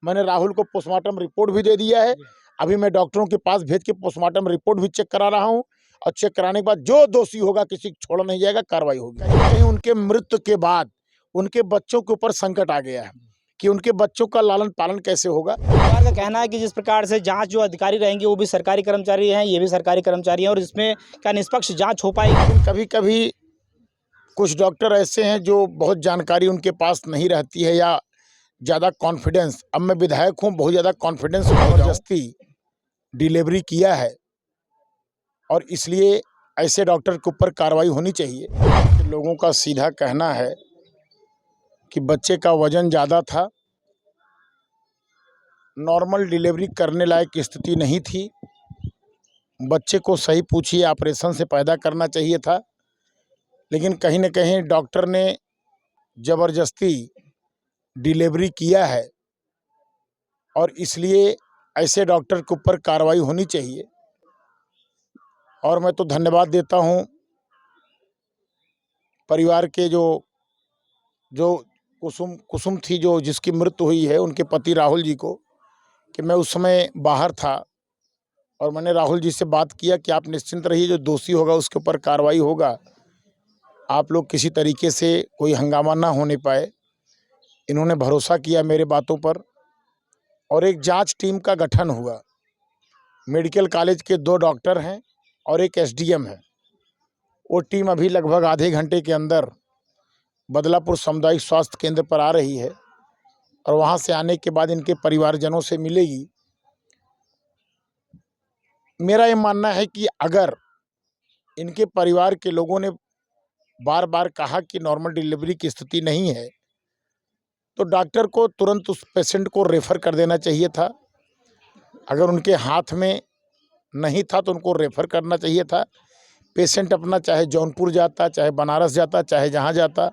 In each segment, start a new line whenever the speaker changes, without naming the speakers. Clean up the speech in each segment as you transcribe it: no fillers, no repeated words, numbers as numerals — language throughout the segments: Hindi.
मैंने राहुल को पोस्टमार्टम रिपोर्ट भी दे दिया है। अभी मैं डॉक्टरों के पास भेज के पोस्टमार्टम रिपोर्ट भी चेक करा रहा हूँ और चेक कराने के बाद जो दोषी होगा किसी को छोड़ा नहीं जाएगा, कार्रवाई होगी। कहीं उनके मृत्यु के बाद उनके बच्चों के ऊपर संकट आ गया है कि उनके बच्चों का लालन पालन कैसे होगा।
सरकार का कहना है कि जिस प्रकार से जांच जो अधिकारी रहेंगे वो भी सरकारी कर्मचारी हैं, ये भी सरकारी कर्मचारी हैं और इसमें क्या निष्पक्ष जांच हो पाएगी।
लेकिन कभी कभी कुछ डॉक्टर ऐसे हैं जो बहुत जानकारी उनके पास नहीं रहती है या ज़्यादा कॉन्फिडेंस, अब मैं विधायक हूँ, बहुत ज़्यादा कॉन्फिडेंस ज़बरदस्ती डिलीवरी किया है और इसलिए ऐसे डॉक्टर के ऊपर कार्रवाई होनी चाहिए। लोगों का सीधा कहना है कि बच्चे का वजन ज़्यादा था, नॉर्मल डिलीवरी करने लायक स्थिति नहीं थी, बच्चे को सही पूछिए ऑपरेशन से पैदा करना चाहिए था, लेकिन कहीं न कहीं डॉक्टर ने ज़बरदस्ती डिलीवरी किया है और इसलिए ऐसे डॉक्टर के ऊपर कार्रवाई होनी चाहिए। और मैं तो धन्यवाद देता हूँ परिवार के जो कुसुम थी जो जिसकी मृत्यु हुई है, उनके पति राहुल जी को, कि मैं उस समय बाहर था और मैंने राहुल जी से बात किया कि आप निश्चिंत रहिए, जो दोषी होगा उसके ऊपर कार्रवाई होगा, आप लोग किसी तरीके से कोई हंगामा ना होने पाए। इन्होंने भरोसा किया मेरे बातों पर और एक जांच टीम का गठन हुआ। मेडिकल कॉलेज के 2 डॉक्टर हैं और एक एसडीएम है। वो टीम अभी लगभग आधे घंटे के अंदर बदलापुर सामुदायिक स्वास्थ्य केंद्र पर आ रही है और वहाँ से आने के बाद इनके परिवारजनों से मिलेगी। मेरा ये मानना है कि अगर इनके परिवार के लोगों ने बार बार कहा कि नॉर्मल डिलीवरी की स्थिति नहीं है, तो डॉक्टर को तुरंत उस पेशेंट को रेफ़र कर देना चाहिए था। अगर उनके हाथ में नहीं था तो उनको रेफ़र करना चाहिए था। पेशेंट अपना चाहे जौनपुर जाता, चाहे बनारस जाता, चाहे जहाँ जाता,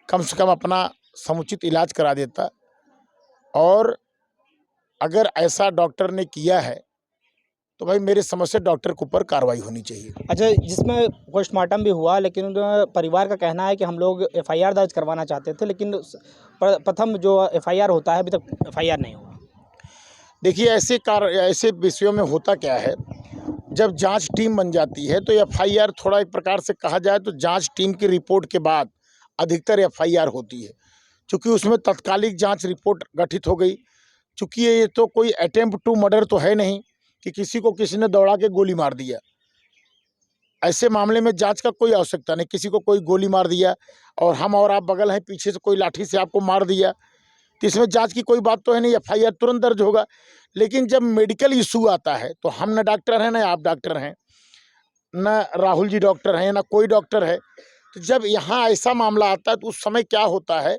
कम से कम अपना समुचित इलाज करा देता। और अगर ऐसा डॉक्टर ने किया है तो भाई मेरे समझ से डॉक्टर के ऊपर कार्रवाई होनी चाहिए।
अच्छा, जिसमें पोस्टमार्टम भी हुआ, लेकिन परिवार का कहना है कि हम लोग एफआईआर दर्ज करवाना चाहते थे, लेकिन प्रथम जो एफआईआर होता है अभी तक एफआईआर नहीं हुआ।
देखिए, ऐसे विषयों में होता क्या है, जब जांच टीम बन जाती है तो एफआईआर थोड़ा एक प्रकार से कहा जाए तो जांच टीम की रिपोर्ट के बाद अधिकतर एफआईआर होती है, क्योंकि उसमें तत्कालिक जांच रिपोर्ट गठित हो गई। चूँकि ये तो कोई अटेम्प्ट टू मर्डर तो है नहीं कि किसी को किसी ने दौड़ा के गोली मार दिया। ऐसे मामले में जांच का कोई आवश्यकता नहीं। किसी को कोई गोली मार दिया और हम और आप बगल हैं, पीछे से कोई लाठी से आपको मार दिया, तो इसमें जांच की कोई बात तो है नहीं, एफआईआर तुरंत दर्ज होगा। लेकिन जब मेडिकल इशू आता है तो हम न डॉक्टर हैं, न आप डॉक्टर हैं, न राहुल जी डॉक्टर हैं, न कोई डॉक्टर है। तो जब यहाँ ऐसा मामला आता है तो उस समय क्या होता है,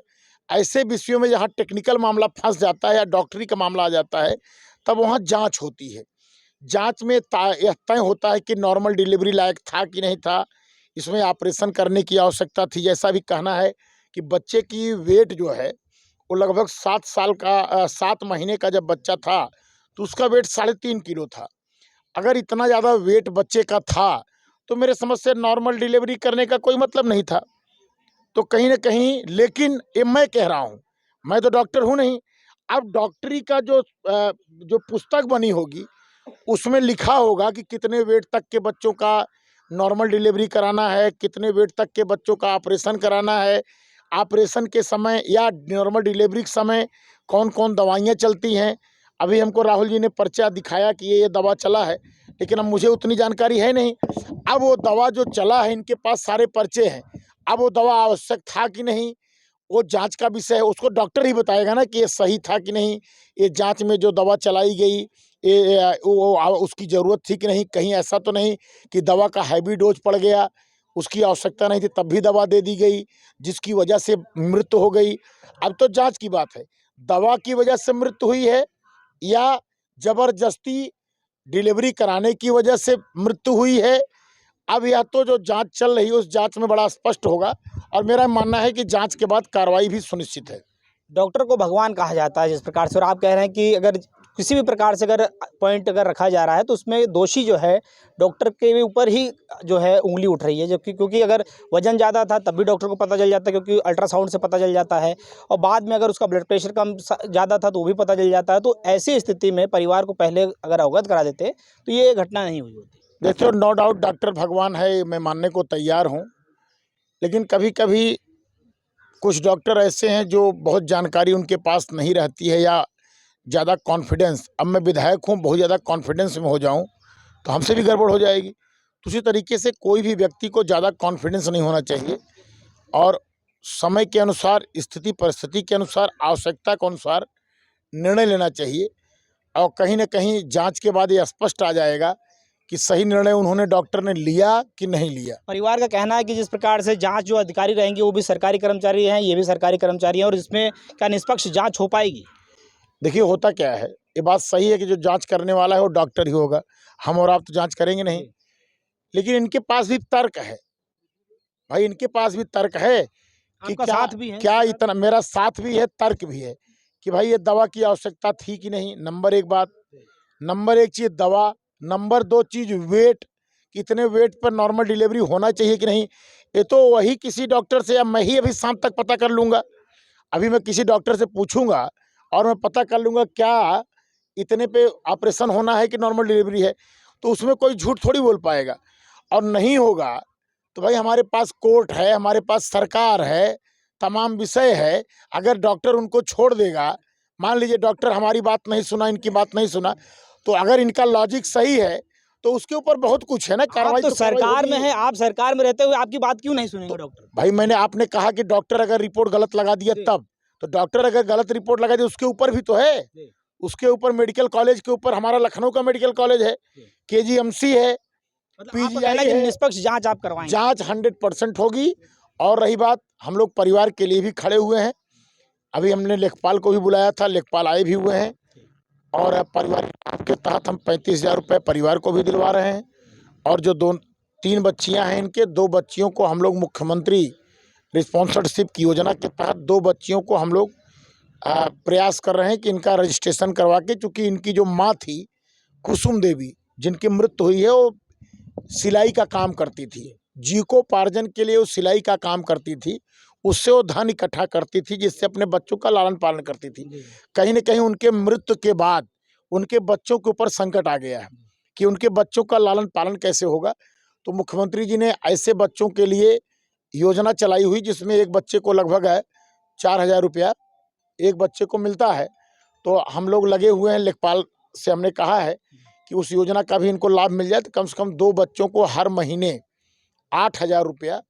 ऐसे विषयों में जहाँ टेक्निकल मामला फंस जाता है या डॉक्टरी का मामला आ जाता है, तब वहाँ जांच होती है। जांच में यह तय होता है कि नॉर्मल डिलीवरी लायक था कि नहीं था, इसमें ऑपरेशन करने की आवश्यकता थी। जैसा भी कहना है कि बच्चे की वेट जो है वो लगभग 7 महीने का जब बच्चा था तो उसका वेट 3.5 किलो था। अगर इतना ज़्यादा वेट बच्चे का था तो मेरे समझ से नॉर्मल डिलीवरी करने का कोई मतलब नहीं था। तो कहीं न कहीं, लेकिन ये मैं कह रहा हूँ, मैं तो डॉक्टर हूँ नहीं। अब डॉक्टरी का जो पुस्तक बनी होगी उसमें लिखा होगा कि कितने वेट तक के बच्चों का नॉर्मल डिलीवरी कराना है, कितने वेट तक के बच्चों का ऑपरेशन कराना है, ऑपरेशन के समय या नॉर्मल डिलीवरी के समय कौन-कौन दवाइयाँ चलती हैं। अभी हमको राहुल जी ने पर्चा दिखाया कि ये दवा चला है, लेकिन अब मुझे उतनी जानकारी है नहीं। अब वो दवा जो चला है, इनके पास सारे पर्चे हैं, अब वो दवा आवश्यक था कि नहीं, वो जांच का विषय है, उसको डॉक्टर ही बताएगा ना कि ये सही था कि नहीं। ये जांच में जो दवा चलाई गई, उसकी ज़रूरत थी कि नहीं, कहीं ऐसा तो नहीं कि दवा का हैवी डोज पड़ गया, उसकी आवश्यकता नहीं थी तब भी दवा दे दी गई, जिसकी वजह से मृत्यु हो गई। अब तो जांच की बात है, दवा की वजह से मृत्यु हुई है या ज़बरदस्ती डिलीवरी कराने की वजह से मृत्यु हुई है। अब यह तो जो जांच चल रही है उस जांच में बड़ा स्पष्ट होगा और मेरा मानना है कि जांच के बाद कार्रवाई भी सुनिश्चित है।
डॉक्टर को भगवान कहा जाता है जिस प्रकार से, और आप कह रहे हैं कि अगर किसी भी प्रकार से अगर पॉइंट अगर रखा जा रहा है तो उसमें दोषी जो है डॉक्टर के ऊपर ही जो है उंगली उठ रही है, जबकि क्योंकि अगर वजन ज़्यादा था तब भी डॉक्टर को पता चल जाता है, क्योंकि अल्ट्रासाउंड से पता चल जाता है, और बाद में अगर उसका ब्लड प्रेशर कम ज़्यादा था तो वो भी पता चल जाता है। तो ऐसी स्थिति में परिवार को पहले अगर अवगत करा देते तो ये घटना नहीं हुई होती।
देखिए, नो डाउट डॉक्टर भगवान है, मैं मानने को तैयार हूँ, लेकिन कभी कभी कुछ डॉक्टर ऐसे हैं जो बहुत जानकारी उनके पास नहीं रहती है, या ज़्यादा कॉन्फिडेंस, अब मैं विधायक हूँ, बहुत ज़्यादा कॉन्फिडेंस में हो जाऊँ तो हमसे भी गड़बड़ हो जाएगी। तो उसी तरीके से कोई भी व्यक्ति को ज़्यादा कॉन्फिडेंस नहीं होना चाहिए, और समय के अनुसार, स्थिति परिस्थिति के अनुसार, आवश्यकता के अनुसार निर्णय लेना चाहिए। और कहीं न कहीं जांच के बाद ये स्पष्ट आ जाएगा कि सही निर्णय उन्होंने, डॉक्टर ने लिया कि नहीं लिया।
परिवार का कहना है कि जिस प्रकार से जांच जो अधिकारी रहेंगे वो भी सरकारी कर्मचारी हैं, ये भी सरकारी कर्मचारी हैं, और इसमें क्या निष्पक्ष जांच हो पाएगी?
देखिए, होता क्या है, ये बात सही है कि जो जांच करने वाला है वो डॉक्टर ही होगा, हम और आप तो जांच करेंगे नहीं। लेकिन इनके पास भी तर्क है भाई, इनके पास भी तर्क है कि
आपका
क्या
साथ भी है?
क्या इतना, मेरा साथ भी है, तर्क भी है कि भाई ये दवा की आवश्यकता थी कि नहीं, नंबर एक बात। नंबर एक चीज़ दवा, नंबर दो चीज़ वेट, कितने वेट पर नॉर्मल डिलीवरी होना चाहिए कि नहीं। ये तो वही किसी डॉक्टर से, या मैं ही अभी शाम तक पता कर लूँगा। अभी मैं किसी डॉक्टर से पूछूंगा और मैं पता कर लूँगा क्या इतने पे ऑपरेशन होना है कि नॉर्मल डिलीवरी है, तो उसमें कोई झूठ थोड़ी बोल पाएगा। और नहीं होगा तो भाई हमारे पास कोर्ट है, हमारे पास सरकार है, तमाम विषय है। अगर डॉक्टर उनको छोड़ देगा, मान लीजिए डॉक्टर हमारी बात नहीं सुना, इनकी बात नहीं सुना, तो अगर इनका लॉजिक सही है तो उसके ऊपर बहुत कुछ है ना,
आप
कार्रवाई
तो
तो कार्रवाई
सरकार
होगी
में
ही।
हैं, आप सरकार में रहते हुए आपकी बात क्यों नहीं सुनेंगे डॉक्टर?
भाई मैंने, आपने कहा कि डॉक्टर अगर रिपोर्ट गलत लगा दिया
जी।
तब, तो डॉक्टर अगर गलत रिपोर्ट लगा दिया उसके ऊपर भी तो है।
जी।
उसके ऊपर मेडिकल कॉलेज के ऊपर, हमारा लखनऊ का मेडिकल कॉलेज है,
जी।
केजीएमसी है,
मतलब आपका कहना है
पीजीआई
कि
है।
निष्पक्ष जांच आप करवाएंगे?
जांच 100% होगी। और रही बात, हम लोग परिवार के लिए भी खड़े हुए हैं। अभी हमने लेखपाल को भी बुलाया था, लेखपाल आए भी हुए हैं, और परिवार के तहत हम 35,000 रुपये परिवार को भी दिलवा रहे हैं। और जो 2-3 बच्चियां हैं इनके, 2 बच्चियों को हम लोग मुख्यमंत्री स्पॉन्सरशिप की योजना के तहत 2 बच्चियों को हम लोग प्रयास कर रहे हैं कि इनका रजिस्ट्रेशन करवा के, चूँकि इनकी जो माँ थी कुसुम देवी, जिनकी मृत्यु हुई है, वो सिलाई का काम करती थी, जीविकोपार्जन के लिए वो सिलाई का काम करती थी, उससे वो धन इकट्ठा करती थी जिससे अपने बच्चों का लालन पालन करती थी। कहीं न कहीं उनके मृत्यु के बाद उनके बच्चों के ऊपर संकट आ गया है कि उनके बच्चों का लालन पालन कैसे होगा। तो मुख्यमंत्री जी ने ऐसे बच्चों के लिए योजना चलाई हुई, जिसमें एक बच्चे को लगभग 4,000 रुपया एक बच्चे को मिलता है। तो हम लोग लगे हुए हैं, लेखपाल से हमने कहा है कि उस योजना का भी इनको लाभ मिल जाए, तो कम से कम 2 बच्चों को हर महीने 8,000 रुपया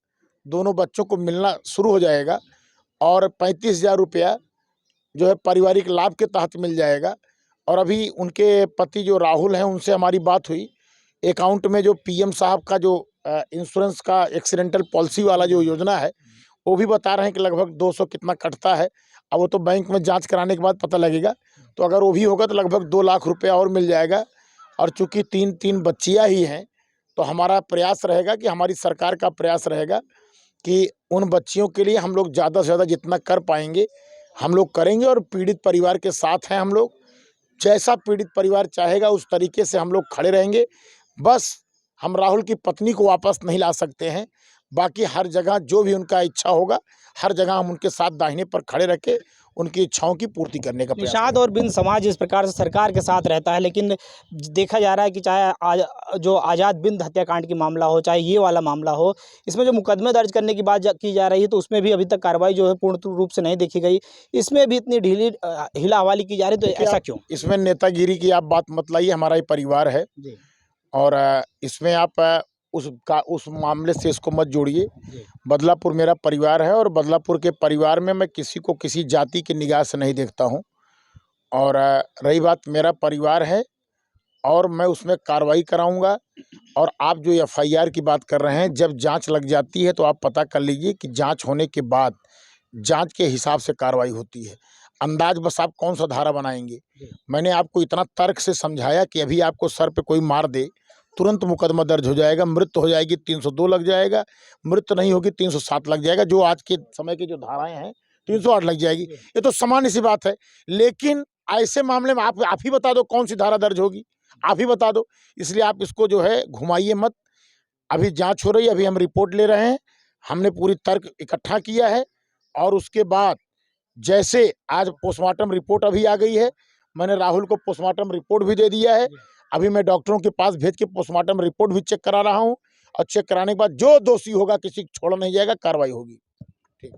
दोनों बच्चों को मिलना शुरू हो जाएगा, और 35,000 रुपया जो है पारिवारिक लाभ के तहत मिल जाएगा। और अभी उनके पति जो राहुल हैं, उनसे हमारी बात हुई, अकाउंट में जो पीएम साहब का जो इंश्योरेंस का एक्सीडेंटल पॉलिसी वाला जो योजना है, वो भी बता रहे हैं कि लगभग 200 कितना कटता है। अब वो तो बैंक में जांच कराने के बाद पता लगेगा, तो अगर वो भी होगा तो लगभग 2 लाख रुपया और मिल जाएगा। और चूँकि 3-3 बच्चियाँ ही हैं, तो हमारा प्रयास रहेगा कि, हमारी सरकार का प्रयास रहेगा कि उन बच्चियों के लिए हम लोग ज़्यादा से ज़्यादा जितना कर पाएंगे हम लोग करेंगे, और पीड़ित परिवार के साथ हैं हम लोग। जैसा पीड़ित परिवार चाहेगा उस तरीके से हम लोग खड़े रहेंगे। बस हम राहुल की पत्नी को वापस नहीं ला सकते हैं, बाकी हर जगह जो भी उनका इच्छा होगा, हर जगह हम उनके साथ दाहिने पर खड़े रह के उनकी इच्छाओं की पूर्ति करने का प्रयास
निषाद और बिंद समाज इस प्रकार से सरकार के साथ रहता है, लेकिन देखा जा रहा है कि चाहे जो आज़ाद बिंद हत्याकांड की मामला हो, चाहे ये वाला मामला हो, इसमें जो मुकदमे दर्ज करने की बात की जा रही है, तो उसमें भी अभी तक कार्रवाई जो है पूर्ण रूप से नहीं देखी गई। इसमें भी इतनी ढीली हीला हवाली की जा रही है, तो ऐसा क्यों?
इसमें नेतागिरी की आप बात मत लाइए, हमारा ये परिवार है,
जी।
और इसमें आप उस मामले से इसको मत जोड़िए।
जी।
बदलापुर मेरा परिवार है, और बदलापुर के परिवार में मैं किसी को किसी जाति की निगाह से नहीं देखता हूँ। और रही बात, मेरा परिवार है और मैं उसमें कार्रवाई कराऊंगा। और आप जो एफआईआर की बात कर रहे हैं, जब जांच लग जाती है तो आप पता कर लीजिए कि जांच होने के बाद जांच के हिसाब से कार्रवाई होती है। अंदाज बस आप कौन सा धारा बनाएंगे। मैंने आपको इतना तर्क से समझाया कि अभी आपको सर पे कोई मार दे, तुरंत मुकदमा दर्ज हो जाएगा, मृत्यु हो जाएगी 302 लग जाएगा, मृत्यु नहीं होगी 307 लग जाएगा, जो आज के समय की जो धाराएं हैं 308 लग जाएगी। ये तो सामान्य सी बात है। लेकिन ऐसे मामले में आप ही बता दो कौन सी धारा दर्ज होगी, आप ही बता दो। इसलिए आप इसको जो है घुमाइए मत। अभी जांच हो रही है, अभी हम रिपोर्ट ले रहे हैं, हमने पूरी तर्क इकट्ठा किया है और उसके बाद जैसे आज पोस्टमार्टम रिपोर्ट अभी आ गई है, मैंने राहुल को पोस्टमार्टम रिपोर्ट भी दे दिया है। अभी मैं डॉक्टरों के पास भेज के पोस्टमार्टम रिपोर्ट भी चेक करा रहा हूँ और चेक कराने के बाद जो दोषी होगा किसी को छोड़ा नहीं जाएगा, कार्रवाई होगी। ठीक।